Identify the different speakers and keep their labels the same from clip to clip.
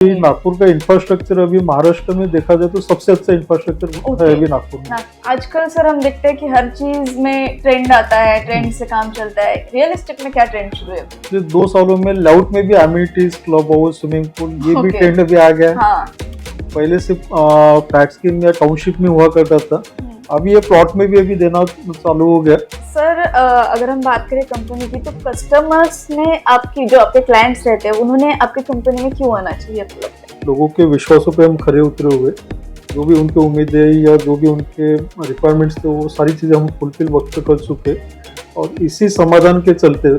Speaker 1: नागपुर का इंफ्रास्ट्रक्चर अभी महाराष्ट्र में देखा जाए तो सबसे अच्छा इंफ्रास्ट्रक्चर है अभी नागपुर में।
Speaker 2: आजकल सर हम देखते हैं कि हर चीज में ट्रेंड आता है, ट्रेंड से काम चलता है। रियल एस्टेट में क्या ट्रेंड शुरू है?
Speaker 1: पिछले 2 सालों में लेआउट में भी amenities, club house, swimming pool, ये भी ट्रेंड अभी आ गया है।
Speaker 2: हाँ।
Speaker 1: पहले सिर्फ फ्लैट स्कीम या टाउनशिप में हुआ करता था, अभी ये प्लॉट में भी अभी देना चालू हो गया।
Speaker 2: सर अगर हम बात करें कंपनी की, तो कस्टमर्स ने आपकी जो आपके क्लाइंट्स रहते हैं उन्होंने आपकी कंपनी में क्यों आना चाहिए आपको लगता है?
Speaker 1: लोगों के विश्वासों पे हम खरे उतरे हुए, जो भी उनके उम्मीदें या जो भी उनके रिक्वायरमेंट्स थे वो सारी चीज़ें हम फुलफिल वक्त पे कर चुके, और इसी समाधान के चलते,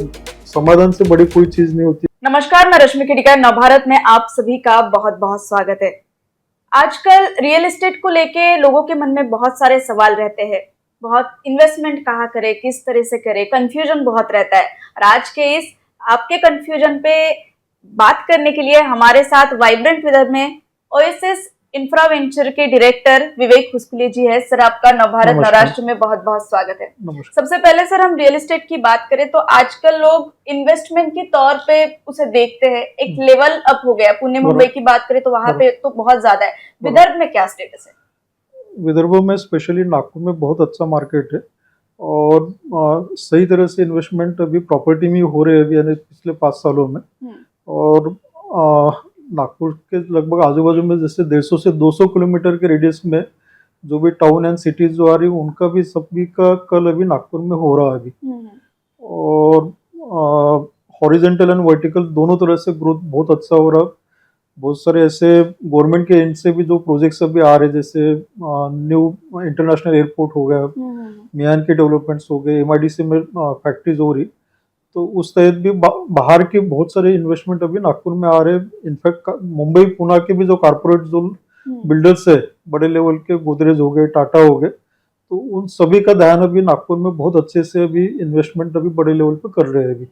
Speaker 1: समाधान से बड़ी कोई चीज़ नहीं होती।
Speaker 2: नमस्कार, मैं रश्मि खिड़का, नवभारत में आप सभी का बहुत बहुत स्वागत है। आजकल रियल एस्टेट को लेके लोगों के मन में बहुत सारे सवाल रहते हैं। बहुत इन्वेस्टमेंट कहाँ करे, किस तरह से करे, कंफ्यूजन बहुत रहता है। और आज के इस आपके कंफ्यूजन पे बात करने के लिए हमारे साथ वाइब्रेंट विदर्भ में ओएसएस इंफ्रा वेंचर के डायरेक्टर विवेक खुस्कुले जी है। सर, आपका नवभारत नवराष्ट्र में बहुत बहुत स्वागत है। सबसे पहले सर, हम रियल एस्टेट की बात करें तो आजकल लोग इन्वेस्टमेंट के तौर पे उसे देखते हैं। एक लेवल अप हो गया। पुणे मुंबई की बात करें तो वहां पे तो बहुत ज्यादा है। विदर्भ में क्या स्टेटस है?
Speaker 1: विदर्भ में स्पेशली नागपुर में बहुत अच्छा मार्केट है, और सही तरह से इन्वेस्टमेंट अभी प्रॉपर्टी में हो रहे हैं अभी, यानी पिछले 5 सालों में। और नागपुर के लगभग आजू बाजू में जैसे 150 से 200 किलोमीटर के रेडियस में जो भी टाउन एंड सिटीज जो आ रही है, उनका भी सभी का कल अभी नागपुर में हो रहा है अभी। और हॉरिजेंटल एंड वर्टिकल दोनों तरह से ग्रोथ बहुत अच्छा हो रहा है। बहुत सारे ऐसे गवर्नमेंट के एंड से भी जो प्रोजेक्ट्स अभी आ रहे हैं, जैसे न्यू इंटरनेशनल एयरपोर्ट हो गया, मियान के डेवलपमेंट्स हो गए, एमआईडीसी में फैक्ट्रीज हो रही, तो उस तहत भी बाहर के बहुत सारे इन्वेस्टमेंट अभी नागपुर में आ रहे हैं। इनफैक्ट मुंबई पुणे के भी जो कारपोरेट जो बिल्डर्स है, बड़े लेवल के, गोदरेज हो गए, टाटा हो गए, तो उन सभी का ध्यान अभी नागपुर में बहुत अच्छे से अभी इन्वेस्टमेंट अभी बड़े लेवल पे कर रहे हैं अभी।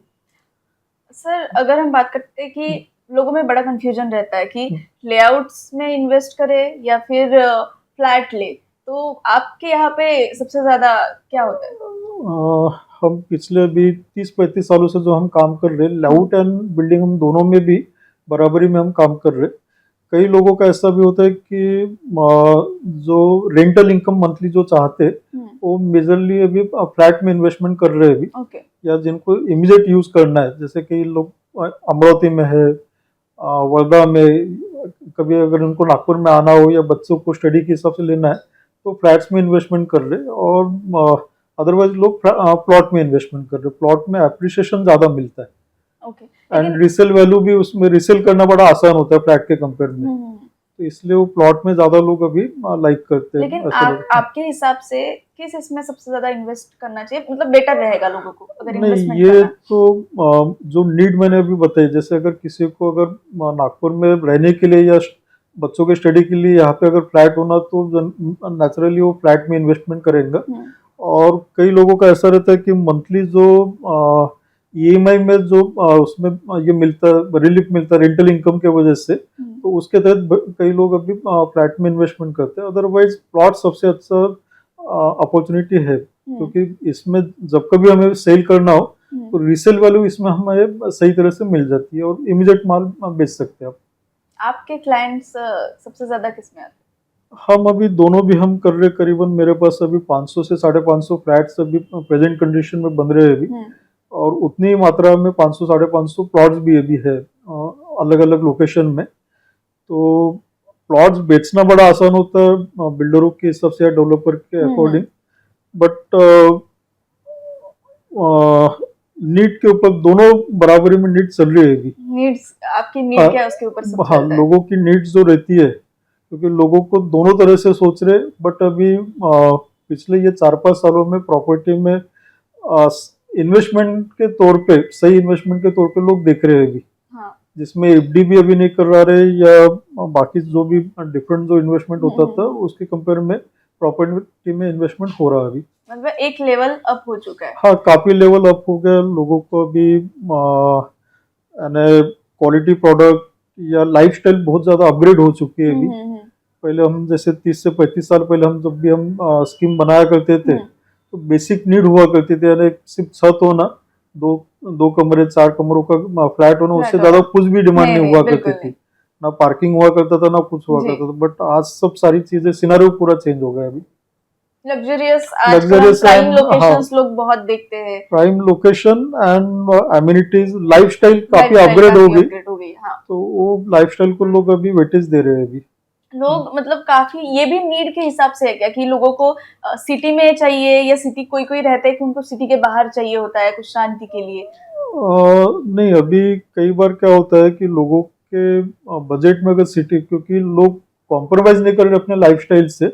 Speaker 2: सर, अगर हम बात करते हैं कि लोगों में बड़ा कंफ्यूजन रहता है कि लेआउट्स में इन्वेस्ट करे या फिर फ्लैट ले, तो आपके यहाँ पे सबसे ज्यादा क्या होता है?
Speaker 1: हम पिछले अभी 30-35 सालों से जो हम काम कर रहे हैं, लेआउट एंड बिल्डिंग हम दोनों में भी बराबरी में हम काम कर रहे हैं। कई लोगों का ऐसा भी होता है कि जो रेंटल इनकम मंथली जो चाहते हैं वो मेजरली अभी फ्लैट में इन्वेस्टमेंट कर रहे हैं अभी, या जिनको इमीडिएट यूज करना है, जैसे कई लोग अमरावती में है, वर्धा में, कभी अगर उनको नागपुर में आना हो या बच्चों को स्टडी के हिसाब से लेना है तो फ्लैट्स में इन्वेस्टमेंट कर रहे हैं। और अदरवाइज लोग प्लॉट में इन्वेस्टमेंट कर रहे हैं। प्लॉट में एप्रिसिएशन ज्यादा मिलता है, एंड रिसेल वैल्यू भी उसमें रिसेल करना बड़ा आसान होता है फ्लैट के कंपेयर में, तो इसलिए वो प्लॉट में ज्यादा लोग अभी लाइक करते हैं।
Speaker 2: लेकिन आपके हिसाब से किस इसमें सबसे ज्यादा इन्वेस्ट करना चाहिए, मतलब बेटर रहेगा लोगों को अगर इन्वेस्टमेंट
Speaker 1: नहीं, ये तो जो नीड मैंने अभी बताई, जैसे अगर किसी को अगर नागपुर में रहने के लिए या बच्चों के स्टडी के लिए यहाँ पे अगर फ्लैट होना, तो नेचुरली वो फ्लैट में इन्वेस्टमेंट करेंगे। और कई लोगों का ऐसा रहता है कि मंथली जो ईएमआई में जो उसमें ये मिलता है, रिलीफ मिलता है रेंटल इनकम के वजह से, तो उसके तहत कई लोग अभी फ्लैट में इन्वेस्टमेंट करते हैं। अदरवाइज प्लॉट सबसे अच्छा अपॉर्चुनिटी है, क्योंकि इसमें जब कभी हमें सेल करना हो तो रीसेल वैल्यू इसमें हमें सही तरह से मिल जाती है, और इमीडिएट माल बेच सकते हैं आप।
Speaker 2: आपके क्लाइंट्स सबसे ज्यादा किसमें आते हैं?
Speaker 1: हम अभी दोनों भी हम कर रहे, करीबन मेरे पास अभी 500 से 550 फ्लैट्स अभी प्रेजेंट कंडीशन में बन रहे हैं अभी, और उतनी ही मात्रा में 500-550 प्लॉट्स भी अभी है अलग अलग लोकेशन में। तो प्लॉट्स बेचना बड़ा आसान होता है बिल्डरों के हिसाब से या डेवलपर के अकॉर्डिंग, बट नीड के ऊपर दोनों बराबरी में नीड चल रही है अभी।
Speaker 2: नीड्स, आपकी नीड क्या है उसके ऊपर सब
Speaker 1: हाँ, लोगों की नीड्स जो रहती है, क्योंकि लोगों को दोनों तरह से सोच रहे, बट अभी पिछले ये 4-5 सालों में प्रॉपर्टी में इन्वेस्टमेंट के तौर पे, सही इन्वेस्टमेंट के तौर पे लोग देख रहे हैं अभी, जिसमें एफडी भी अभी नहीं करा रहे, या बाकी जो भी डिफरेंट जो इन्वेस्टमेंट होता था उसके कंपेयर में प्रॉपर्टी में इन्वेस्टमेंट हो रहा है अभी।
Speaker 2: मतलब एक लेवल अप हो चुका है।
Speaker 1: हाँ, काफी लेवल अप हो गया। लोगों को अभी क्वालिटी प्रोडक्ट या लाइफस्टाइल बहुत ज्यादा अपग्रेड हो चुकी है अभी। पहले हम जैसे 30 से 35 साल पहले हम जब भी हम स्कीम बनाया करते थे, तो बेसिक नीड हुआ करती थी, यानी सिर्फ छत होना, दो कमरे 4 कमरों का फ्लैट होना, उससे ज्यादा कुछ भी डिमांड नहीं हुआ करती थी। ना पार्किंग हुआ करता था, ना कुछ हुआ
Speaker 2: जी।
Speaker 1: करता था, बट आज सब सारी चीजें, सिनारियो पूरा चेंज हो गया अभी।
Speaker 2: लग्जरियस आजकल हम
Speaker 1: लग्जरियस
Speaker 2: प्राइम
Speaker 1: एंड, हाँ,
Speaker 2: लोकेशंस लोग बहुत देखते हैं।
Speaker 1: Prime location and amenities, lifestyle काफी
Speaker 2: लाइफस्टाइल
Speaker 1: अपग्रेड हो
Speaker 2: काफी
Speaker 1: गई,
Speaker 2: अपग्रेड हो गई, हाँ।
Speaker 1: तो वो लाइफस्टाइल को लोग अभी वेटेज दे रहे हैं अभी।
Speaker 2: लोग मतलब काफी ये भी नीड के हिसाब से है क्या कि लोगों को सिटी में चाहिए, या सिटी कोई कोई रहता है कि उनको सिटी के बाहर चाहिए होता है कुछ शांति के लिए?
Speaker 1: नहीं, अभी कई बार क्या होता है कि लोगों के बजट में अगर सिटी, क्योंकि लोग कॉम्प्रोमाइज नहीं कर रहे अपने लाइफस्टाइल से,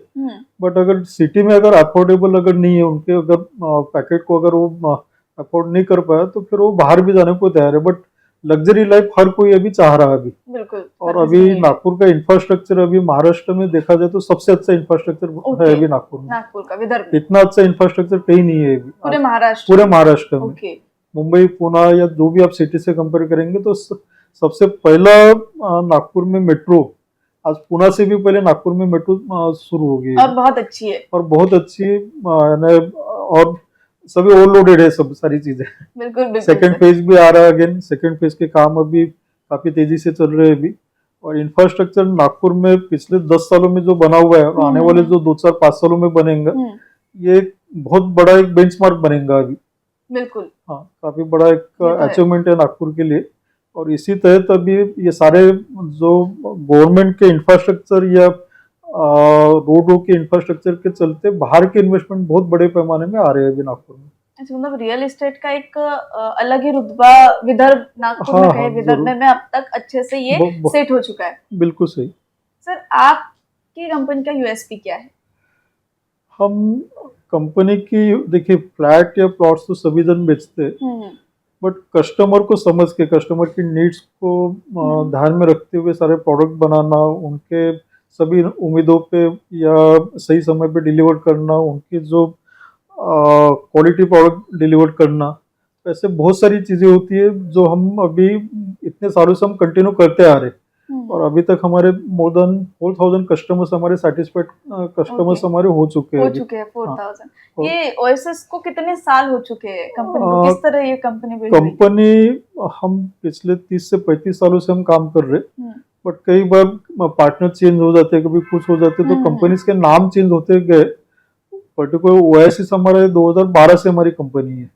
Speaker 1: बट अगर सिटी में अगर अफोर्डेबल अगर नहीं है उनके, अगर पैकेट को अगर वो अफोर्ड नहीं कर पाया, तो फिर वो बाहर भी जाने को तैयार है। बट लग्जरी लाइफ हर कोई अभी चाह रहा है अभी।
Speaker 2: बिल्कुल।
Speaker 1: और अभी नागपुर का इंफ्रास्ट्रक्चर, अभी महाराष्ट्र में देखा जाए तो सबसे अच्छा इंफ्रास्ट्रक्चर है अभी नागपुर में।
Speaker 2: नागपुर का, विदर्भ में
Speaker 1: इतना अच्छा इंफ्रास्ट्रक्चर कहीं नहीं है अभी
Speaker 2: पूरे महाराष्ट्र
Speaker 1: पूरे महाराष्ट्र में।
Speaker 2: ओके।
Speaker 1: मुंबई, पुणे या जो भी आप सिटी से कंपेयर करेंगे तो सबसे पहला नागपुर में मेट्रो, आज पुणे से भी पहले नागपुर में मेट्रो शुरू हो गई है
Speaker 2: और बहुत अच्छी है।
Speaker 1: और बहुत अच्छी और सभी ओवरलोडेड है सब सारी चीजें।
Speaker 2: बिल्कुल बिल्कुल।
Speaker 1: सेकंड फेज भी आ रहा है, अगेन सेकंड फेज के काम अभी काफी तेजी से चल रहे हैं अभी। और इंफ्रास्ट्रक्चर नागपुर में पिछले 10 सालों में जो बना हुआ है और आने वाले जो 2-4-5 सालों में बनेगा, ये एक बहुत बड़ा एक बेंचमार्क बनेगा अभी।
Speaker 2: बिल्कुल,
Speaker 1: हाँ, काफी बड़ा एक
Speaker 2: ये तो है।
Speaker 1: अचीवमेंट है नागपुर के लिए। और इसी तहत अभी ये सारे जो गवर्नमेंट के इंफ्रास्ट्रक्चर या रोडों के इंफ्रास्ट्रक्चर के चलते बाहर के इन्वेस्टमेंट बहुत बड़े पैमाने में आ रहे हैं अभी नागपुर में।
Speaker 2: अच्छा, मतलब रियल एस्टेट का एक अलग ही रुतबा विदर्भ, नागपुर में
Speaker 1: हाँ,
Speaker 2: कहे
Speaker 1: हाँ,
Speaker 2: विदर्भ
Speaker 1: जरूर।
Speaker 2: में अब तक अच्छे से ये सेट हो चुका है।
Speaker 1: बिल्कुल सही।
Speaker 2: सर, आपकी कंपनी का यूएसपी क्या है?
Speaker 1: हम कंपनी की, देखिए, फ्लैट या प्लॉट्स तो सभी जन बेचते हैं, बट कस्टमर को समझ के, कस्टमर की नीड्स को ध्यान में रखते हुए सारे प्रोडक्ट बनाना, उनके सभी उम्मीदों पे या सही समय पे डिलीवर करना, उनकी जो क्वालिटी प्रोडक्ट डिलीवर करना, ऐसे बहुत सारी चीजें होती है जो हम अभी इतने सालों से हम कंटिन्यू करते आ रहे हैं। और अभी तक हमारे मोर देन 4000 कस्टमर्स, हमारे सेटिस्फाइड कस्टमर्स हमारे हो चुके हैं।
Speaker 2: 4000। ये ओएसएस को कितने साल हो चुके हैं कंपनी को? किस तरह ये कंपनी बिल्ड हुई?
Speaker 1: कंपनी हम पिछले 30 से 35 सालों से हम काम कर रहे हैं, बट कई बार पार्टनर चेंज हो जाते हैं, कभी कुछ हो जाते हैं, तो कंपनीज के नाम चेंज होते गए। पर्टिकुलर ओएसिस हमारे 2012 से हमारी कंपनी है,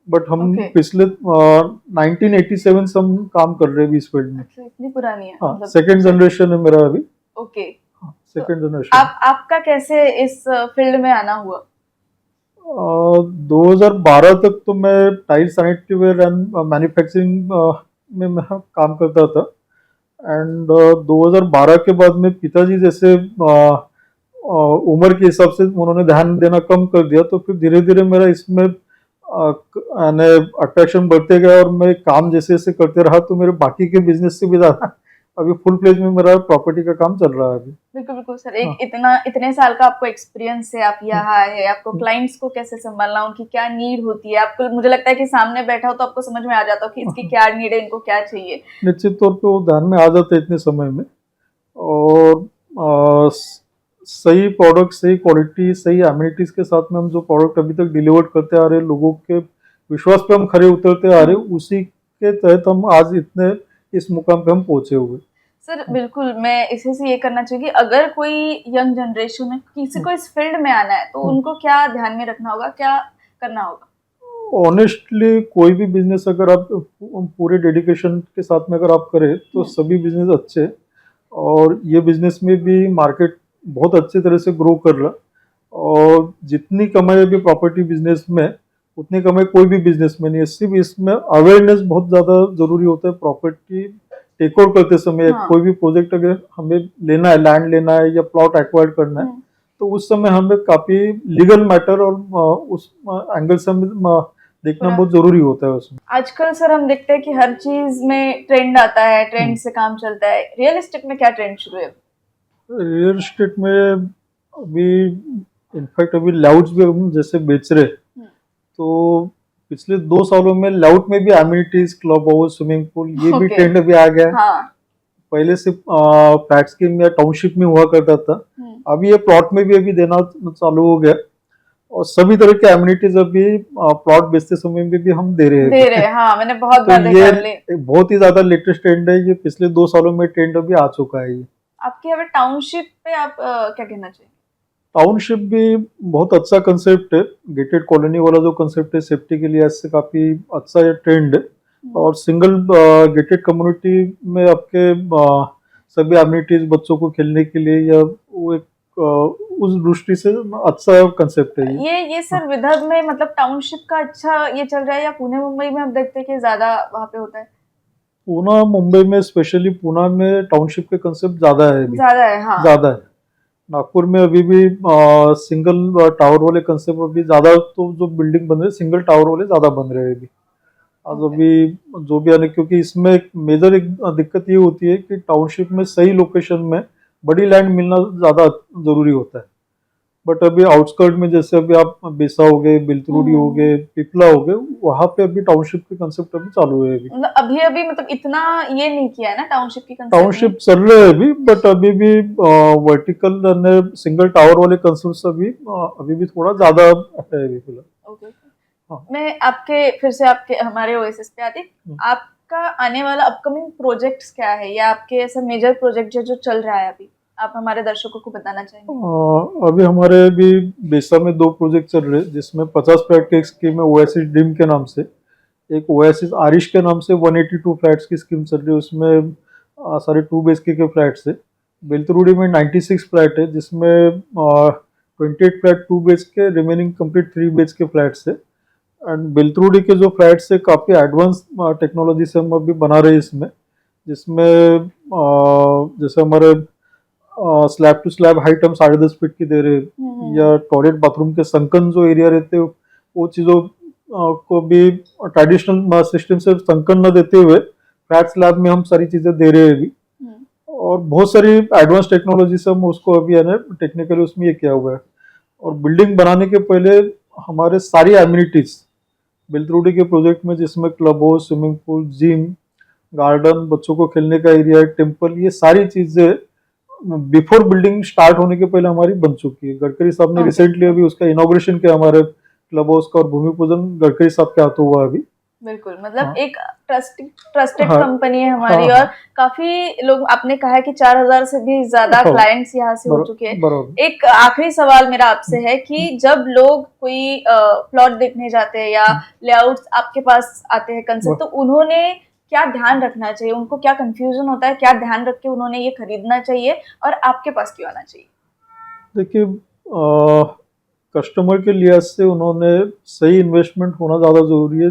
Speaker 1: बट हम पिछले 1987 से हम काम कर रहे हैं इस फील्ड में।
Speaker 2: अच्छा, इतनी पुरानी है।
Speaker 1: हाँ, सेकंड जनरेशन है मेरा अभी।
Speaker 2: Okay,
Speaker 1: second generation.
Speaker 2: आपका कैसे इस फील्ड में आना हुआ?
Speaker 1: 2012 तक तो मैं tile sanitary ware and manufacturing में मैं काम करता था। एंड 2012 के बाद में पिताजी जैसे उम्र के हिसाब से उन्होंने ध्यान देना कम कर दिया, तो फिर धीरे धीरे मेरा इसमें अट्रैक्शन बढ़ते गया और मैं काम जैसे जैसे करते रहा, तो मेरे बाकी के बिजनेस से भी ज्यादा अभी फुल प्लेज में मेरा प्रॉपर्टी का काम चल रहा है अभी।
Speaker 2: बिल्कुल बिल्कुल सर। एक इतने साल का आपको एक्सपीरियंस है, आप यहाँ है, आपको क्लाइंट्स को कैसे संभालना, उनकी क्या नीड होती है, आपको, मुझे लगता है कि सामने बैठा हो तो आपको समझ में आ जाता हो कि इसकी क्या नीड है, इनको क्या चाहिए।
Speaker 1: निश्चित तौर पे वो ध्यान में आ जाता है इतने समय में। और सही प्रोडक्ट, सही क्वालिटी, सही एमिनिटीज के साथ में हम जो प्रोडक्ट अभी तक डिलीवर करते आ रहे हैं, लोगों के विश्वास पे हम खरे उतरते आ रहे हैं, उसी के तहत हम आज इतने इस मुकाम पे हम पहुंचे हुए।
Speaker 2: सर बिल्कुल, मैं इसी से ये करना चाहिए कि अगर कोई यंग जनरेशन में किसी को इस फील्ड में आना है, तो उनको क्या ध्यान में रखना होगा, क्या करना होगा?
Speaker 1: ऑनेस्टली, कोई भी बिजनेस अगर आप पूरे डेडिकेशन के साथ में अगर आप करें तो सभी बिजनेस अच्छे। और ये बिजनेस में भी मार्केट बहुत अच्छी तरह से ग्रो कर रहा, और जितनी कमाई अभी प्रॉपर्टी बिजनेस में, उतनी कमाई कोई भी बिजनेस में नहीं है। सिर्फ इसमें अवेयरनेस बहुत ज्यादा जरूरी होता है। प्रॉपर्टी टेक ओवर करते समय, कोई भी प्रोजेक्ट अगर हमें लेना है, लैंड लेना है या प्लॉट एक्वायर करना है, तो उस समय हमें काफी लीगल मैटर और उस एंगल से हमें देखना बहुत जरूरी होता है उसमें।
Speaker 2: आजकल सर हम देखते हैं कि हर चीज में ट्रेंड आता है, ट्रेंड से काम चलता है। रियल एस्टेट में क्या ट्रेंड शुरू है?
Speaker 1: रियल एस्टेट में अभी इनफैक्ट अभी लाउड्स भी हम जैसे बेच रहे, तो पिछले 2 सालों में लाउड में भी amenities, club house, swimming pool, ये भी ट्रेंड अभी आ गया। पहले से फ्लैट स्कीम या टाउनशिप में हुआ करता था, अभी ये प्लॉट में भी अभी देना चालू हो गया। और सभी तरह के एमिनिटीज अभी प्लॉट बेचते समय में भी हम दे रहे
Speaker 2: दे
Speaker 1: हैं।
Speaker 2: रहे हैं, हाँ मैंने बहुत
Speaker 1: तो
Speaker 2: बार देखा
Speaker 1: ये
Speaker 2: है।
Speaker 1: एक बहुत ही ज्यादा लेटेस्ट ट्रेंड है, ये पिछले 2 सालों में ट्रेंड अभी आ चुका है ये।
Speaker 2: आपके यहाँ टाउनशिप पे आप क्या कहना चाहिए?
Speaker 1: टाउनशिप भी बहुत अच्छा कंसेप्ट है। गेटेड कॉलोनी वाला जो कंसेप्ट है सेफ्टी के लिए इससे काफी अच्छा ये ट्रेंड है। और सिंगल गेटेड कम्युनिटी में आपके सभी एमिनिटीज बच्चों को खेलने के लिए या वो एक उस दृष्टि से अच्छा कंसेप्ट है ये।
Speaker 2: ये सर विदर्भ में मतलब टाउनशिप का अच्छा ये चल रहा है, या पुणे मुंबई में आप देखते हैं कि ज्यादा वहाँ पे होता है?
Speaker 1: पूना मुंबई में, स्पेशली पूना में टाउनशिप के कंसेप्ट ज्यादा है अभी,
Speaker 2: ज्यादा है, हाँ।
Speaker 1: ज्यादा है। नागपुर में अभी भी सिंगल टावर वाले कंसेप्ट अभी ज्यादा, तो जो बिल्डिंग बन रहे हैं सिंगल टावर वाले ज्यादा बन रहे हैं अभी। आज
Speaker 2: Okay.
Speaker 1: अभी जो भी आने, क्योंकि इसमें एक मेजर एक दिक्कत ये होती है कि टाउनशिप में सही लोकेशन में बड़ी लैंड मिलना ज्यादा जरूरी होता है। बट अभी आउटस्कर्ट में, जैसे अभी आप बेसा हो गए, बिलतरुडी हो गए, पिपला हो गए, वहां पे अभी टाउनशिप के कंसेप्ट अभी चालू है अभी।
Speaker 2: मतलब अभी अभी मतलब इतना ये नहीं किया है ना टाउनशिप की कंसेप्ट
Speaker 1: टाउनशिप चल रहे हैं अभी, बट अभी भी वर्टिकल सिंगल टावर वाले कंसेप्ट अभी भी थोड़ा ज्यादा है अभी फिलहाल।
Speaker 2: ओके।
Speaker 1: हाँ।
Speaker 2: मैं आपके फिर से आपके हमारे ओएसएस पे आती, आपका आने वाला अपकमिंग प्रोजेक्ट्स क्या है, या आपके ऐसा मेजर प्रोजेक्ट जो जो चल रहा है अभी, आप हमारे दर्शकों को बताना चाहेंगे?
Speaker 1: अभी हमारे भी बेसा में 2 प्रोजेक्ट चल रहे हैं, जिसमें 50 फ्लैट की एक स्कीम है ओएसिस ड्रीम के नाम से। एक ओएसिस आरिश के नाम से 182 फ्लैट्स की स्कीम चल रही है, उसमें सारे 2 BHK के फ्लैट्स है। बेलतरुडी में 96 फ्लैट है, जिसमें 28 flat 2 BHK, remaining complete 3 BHK flats है। एंड बेलतरुडी के जो फ्लैट्स है काफ़ी एडवांस टेक्नोलॉजी से हम अभी बना रहे हैं इसमें, जिसमें जैसे हमारे स्लैब टू स्लैब हाइट हम 10.5 फीट की दे रहे हैं, या टॉयलेट बाथरूम के संकन जो एरिया रहते हैं वो चीज़ों को भी ट्रेडिशनल सिस्टम से संकन न देते हुए फ्लैट स्लैब में हम सारी चीज़ें दे रहे हैं अभी। और बहुत सारी एडवांस टेक्नोलॉजी से हम उसको अभी है ना टेक्निकली उसमें ये किया हुआ है। और बिल्डिंग बनाने के पहले हमारे सारी एमिनिटीज बेलतरुडी के प्रोजेक्ट में, जिसमें club house, swimming pool, gym, garden, बच्चों को खेलने का एरिया, टेम्पल, ये सारी चीजें बिफोर बिल्डिंग स्टार्ट होने के पहले हमारी बन चुकी है। गडकरी साहब ने रिसेंटली अभी उसका इनॉग्रेशन किया हमारे क्लब हाउस का, और भूमि पूजन गडकरी साहब के हाथों हुआ अभी।
Speaker 2: बिल्कुल, मतलब
Speaker 1: हाँ।
Speaker 2: एक ट्रस्टेड
Speaker 1: हाँ।
Speaker 2: कंपनी है हमारी।
Speaker 1: हाँ।
Speaker 2: और काफी लोग, आपने कहा है कि 4000 से भी ज्यादा
Speaker 1: हाँ।
Speaker 2: क्लाइंट्स यहाँ से हो चुके हैं।
Speaker 1: बराबर।
Speaker 2: एक आखिरी सवाल मेरा आपसे है कि जब लोग कोई प्लॉट देखने जाते हैं या लेआउट्स आपके पास आते हैं कंसेप्ट, तो उन्होंने क्या ध्यान रखना चाहिए? उनको क्या कंफ्यूजन होता है, क्या ध्यान रख के उन्होंने ये खरीदना चाहिए, और आपके पास क्यों आना चाहिए?
Speaker 1: देखिए, कस्टमर के लिहाज से उन्होंने सही इन्वेस्टमेंट होना ज़्यादा ज़रूरी है।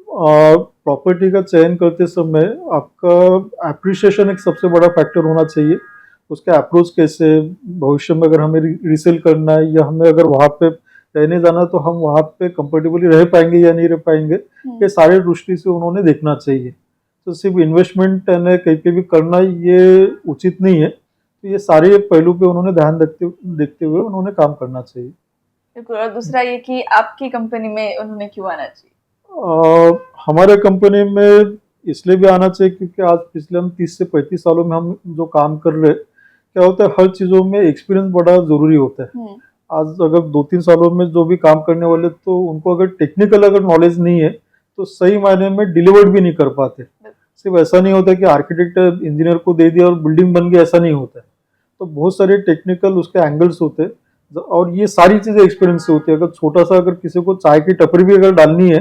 Speaker 1: प्रॉपर्टी का चयन करते समय आपका एप्रिसिएशन एक सबसे बड़ा फैक्टर होना चाहिए। उसका अप्रोच कैसे, भविष्य में अगर हमें रिसेल करना है या हमें अगर वहाँ पे रहने जाना, तो हम वहाँ पे कंफर्टेबली रह पाएंगे या नहीं रह पाएंगे, ये सारे दृष्टि से उन्होंने देखना चाहिए। तो सिर्फ इन्वेस्टमेंट कहीं पे भी करना ये उचित नहीं है। तो ये सारे पहलू पे उन्होंने ध्यान देखते हुए उन्होंने काम करना चाहिए।
Speaker 2: बिल्कुल। और दूसरा ये कि आपकी कंपनी में उन्होंने क्यों आना चाहिए?
Speaker 1: हमारे कंपनी में इसलिए भी आना चाहिए क्योंकि आज पिछले हम 30 से 35 सालों में हम जो काम कर रहे हैं, क्या होता है, हर चीज़ों में एक्सपीरियंस बड़ा ज़रूरी होता है। आज अगर 2-3 सालों में जो भी काम करने वाले, तो उनको अगर टेक्निकल अगर नॉलेज नहीं है तो सही मायने में डिलीवर्ड भी नहीं कर पाते। सिर्फ ऐसा नहीं होता कि आर्किटेक्ट इंजीनियर को दे दिया और बिल्डिंग बन गई, ऐसा नहीं होता है। तो बहुत सारे टेक्निकल उसके एंगल्स होते हैं, और ये सारी चीज़ें एक्सपीरियंस से होती है। अगर छोटा सा अगर किसी को चाय की टपरी भी अगर डालनी है,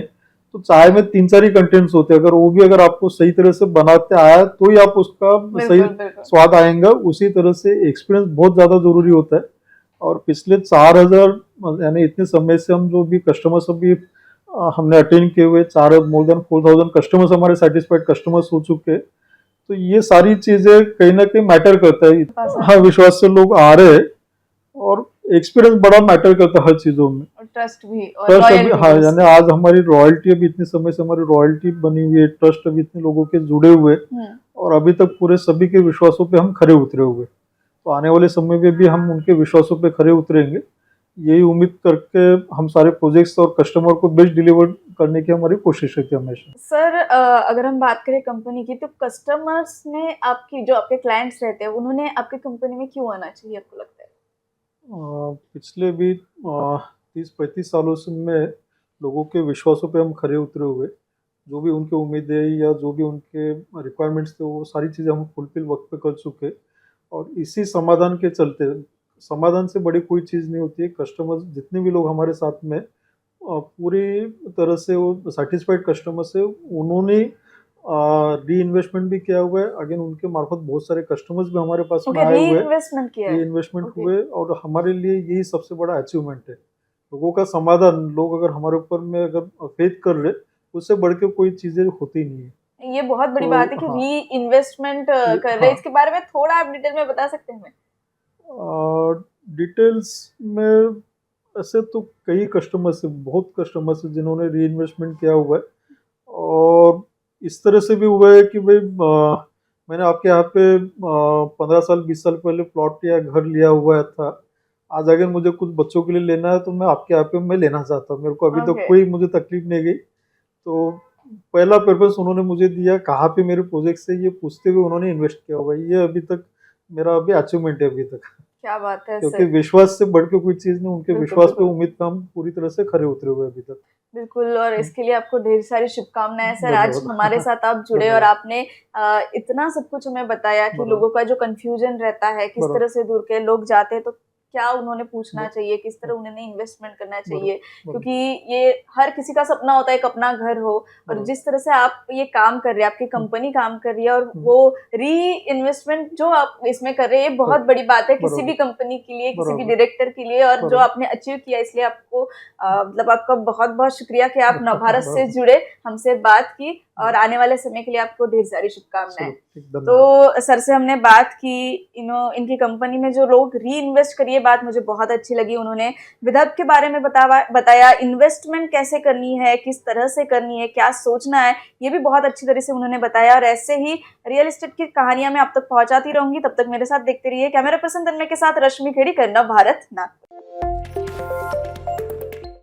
Speaker 1: तो चाय में 3-4 ही कंटेंट्स होते हैं, अगर वो भी अगर आपको सही तरह से बनाते आया तो ही आप उसका सही स्वाद आएगा। उसी तरह से एक्सपीरियंस बहुत ज्यादा जरूरी होता है। और पिछले 4000 यानी इतने समय से हम जो भी कस्टमर्स अभी हमने अटेंड किए हुए, मोर देन 4000 कस्टमर्स हमारे सेटिस्फाइड कस्टमर्स हो चुके हैं। तो ये सारी चीजें कहीं ना कहीं मैटर करता है। हाँ, विश्वास से लोग आ रहे हैं, और एक्सपीरियंस बड़ा मैटर करता है हर चीजों में।
Speaker 2: ट्रस्ट भी,
Speaker 1: ट्रस्ट अभी, हाँ, यानी आज हमारी रॉयल्टी, अभी इतने समय से हमारी रॉयल्टी बनी हुई है, ट्रस्ट अभी इतने लोगों के जुड़े हुए, और अभी तक पूरे सभी के विश्वासों पे हम खरे उतरे हुए। तो आने वाले समय में भी हम उनके विश्वासों पे खरे उतरेंगे, यही उम्मीद करके हम सारे प्रोजेक्ट्स और कस्टमर को बेस्ट डिलीवर करने की हमारी कोशिश रहती है हमेशा।
Speaker 2: सर, अगर हम बात करें कंपनी की, तो कस्टमर्स ने आपकी, जो आपके क्लाइंट्स रहते हैं, उन्होंने आपकी कंपनी में क्यों आना चाहिए, आपको लगता है?
Speaker 1: पिछले भी 30-35 सालों से में लोगों के विश्वासों पे हम खरे उतरे हुए। जो भी उनकी उम्मीदें या जो भी उनके रिक्वायरमेंट्स थे, वो सारी चीज़ें हम फुलफ़िल वक़्त पे कर चुके। और इसी समाधान के चलते, समाधान से बड़ी कोई चीज़ नहीं होती है। कस्टमर्स जितने भी लोग हमारे साथ में पूरी तरह से वो सैटिस्फाइड कस्टमर्स है, उन्होंने री-इन्वेस्टमेंट भी किया हुआ है। अगेन उनके मार्फत बहुत सारे कस्टमर्स भी हमारे पास में
Speaker 2: ओके,
Speaker 1: आए
Speaker 2: री
Speaker 1: हुए हैं।
Speaker 2: इन्वेस्टमेंट किया है।
Speaker 1: री-इन्वेस्टमेंट
Speaker 2: ओके।
Speaker 1: हुए और हमारे लिए यही सबसे बड़ा अचीवमेंट है। लोगों का समाधान, लोग अगर हमारे ऊपर में अगर फेथ कर रहे, उससे बढ़ के कोई चीज़ें होती नहीं है।
Speaker 2: ये बहुत बड़ी
Speaker 1: तो
Speaker 2: बात है कि
Speaker 1: हाँ,
Speaker 2: री इन्वेस्टमेंट कर रहे हैं।
Speaker 1: हाँ,
Speaker 2: इसके बारे में थोड़ा आप डिटेल में बता सकते हैं हमें?
Speaker 1: डिटेल्स में ऐसे तो कई कस्टमर्स हैं, बहुत कस्टमर्स हैं जिन्होंने री-इन्वेस्टमेंट किया हुआ है। और इस तरह से भी हुआ है कि भाई मैंने आपके यहाँ पे 15 साल 20 साल पहले प्लॉट या घर लिया हुआ था। आज अगर मुझे कुछ बच्चों के लिए लेना है तो मैं आपके यहाँ पे मैं लेना चाहता हूँ। मेरे को अभी तक
Speaker 2: ओके।
Speaker 1: कोई मुझे तकलीफ नहीं गई। तो पहला पर्पस उन्होंने मुझे दिया, कहाँ पे मेरे प्रोजेक्ट से, ये पूछते हुए उन्होंने इन्वेस्ट किया हुआ है। ये अभी तक मेरा अभी अचीवमेंट है अभी तक।
Speaker 2: क्या बात है
Speaker 1: क्योंकि
Speaker 2: सर।
Speaker 1: विश्वास से बढ़ के कोई चीज़ नहीं, उनके
Speaker 2: बिल्कुल,
Speaker 1: विश्वास पे
Speaker 2: बिल्कुल।
Speaker 1: उम्मीद पे हम पूरी तरह से खरे उतरे हुए हैं अभी तक।
Speaker 2: बिल्कुल, और
Speaker 1: हुँ,
Speaker 2: इसके लिए आपको ढेर सारी शुभकामनाएँ सर। आज
Speaker 1: धन्यवाद।
Speaker 2: हमारे साथ आप जुड़े और
Speaker 1: धन्यवाद।
Speaker 2: आपने इतना सब कुछ हमें बताया कि
Speaker 1: बराबर,
Speaker 2: लोगों का जो कन्फ्यूजन रहता है, किस
Speaker 1: बराबर,
Speaker 2: तरह से दूर के लोग जाते हैं तो क्या उन्होंने पूछना
Speaker 1: ब
Speaker 2: चाहिए, किस तरह उन्होंने इन्वेस्टमेंट करना
Speaker 1: बराबर,
Speaker 2: चाहिए।
Speaker 1: बराबर,
Speaker 2: क्योंकि ये हर किसी का सपना होता है एक अपना घर हो, और
Speaker 1: बराबर।
Speaker 2: जिस तरह से आप ये काम कर रहे हैं, आपकी
Speaker 1: हुँ,
Speaker 2: कंपनी काम कर रही है और
Speaker 1: हुँ,
Speaker 2: वो री-इन्वेस्टमेंट जो आप इसमें कर रहे हैं, ये
Speaker 1: कर
Speaker 2: बहुत बड़ी बात है किसी भी
Speaker 1: बराबर,
Speaker 2: कंपनी के लिए, किसी भी
Speaker 1: बराबर,
Speaker 2: डायरेक्टर के लिए। और जो
Speaker 1: बराबर,
Speaker 2: आपने अचीव किया, इसलिए आपको मतलब आपका बहुत-बहुत शुक्रिया कि आप नवभारत से
Speaker 1: बराबर,
Speaker 2: जुड़े, हमसे बात की, और
Speaker 1: बराबर।
Speaker 2: आने वाले समय के लिए आपको ढेर सारी शुभकामनाएँ।
Speaker 1: चलो, ठीक, धन्यवाद।
Speaker 2: तो सर से हमने बात की, इनकी कंपनी में जो लोग री-इन्वेस्ट करी, ये बात मुझे बहुत अच्छी लगी। उन्होंने विदर्भ के बारे में बताया, इन्वेस्टमेंट कैसे करनी है, किस तरह से करनी है, क्या सोचना है, ये भी बहुत अच्छी तरह से उन्होंने बताया। और ऐसे ही रियल एस्टेट की कहानियाँ मैं आप तक पहुँचाती रहूँगी, तब तक मेरे साथ देखते रहिए। कैमरा पर्सन तन्मय के साथ रश्मि खेड़ी, नवभारत नागपुर।